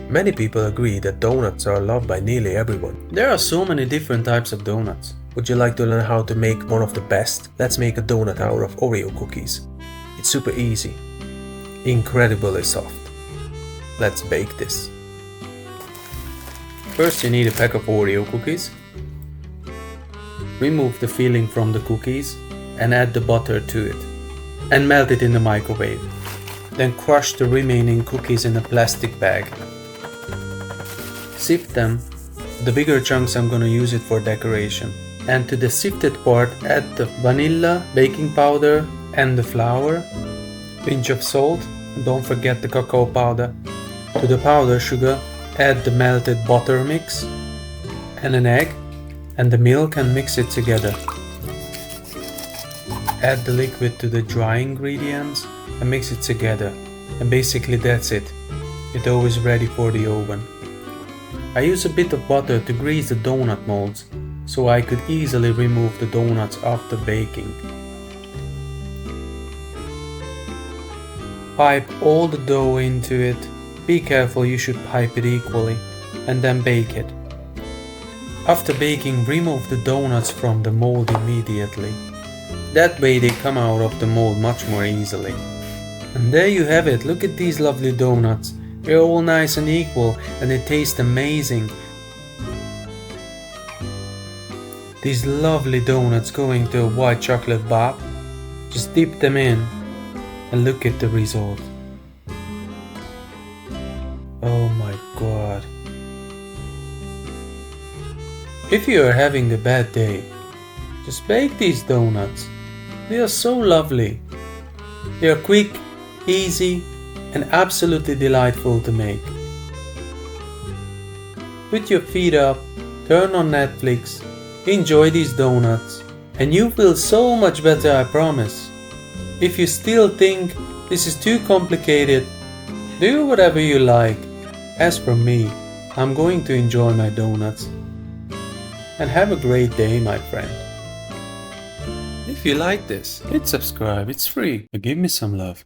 Many people agree that donuts are loved by nearly everyone. There are so many different types of donuts. Would you like to learn how to make one of the best? Let's make a donut out of Oreo cookies. It's super easy, incredibly soft. Let's bake this. First you need a pack of Oreo cookies. Remove the filling from the cookies and add the butter to it and melt it in the microwave. Then crush the remaining cookies in a plastic bag. Sift them. The bigger chunks I'm gonna use it for decoration. And to the sifted part add the vanilla, baking powder and the flour, pinch of salt, and don't forget the cacao powder. To the powder sugar add the melted butter mix and an egg and the milk and mix it together. Add the liquid to the dry ingredients and mix it together, and basically that's it. Your dough is ready for the oven. I use a bit of butter to grease the donut molds so I could easily remove the donuts after baking. Pipe all the dough into it. Be careful, you should pipe it equally, and then bake it. After baking, remove the donuts from the mold immediately. That way they come out of the mold much more easily. And there you have it, look at these lovely donuts. They're all nice and equal and they taste amazing. These lovely donuts go into a white chocolate bath. Just dip them in and look at the result. Oh my god. If you are having a bad day, just bake these donuts. They are so lovely. They are quick, easy, and absolutely delightful to make. Put your feet up, turn on Netflix, enjoy these donuts, and you feel so much better, I promise. If you still think this is too complicated, do whatever you like. As for me, I'm going to enjoy my donuts. And have a great day, my friend. If you like this, hit subscribe, it's free. Give me some love.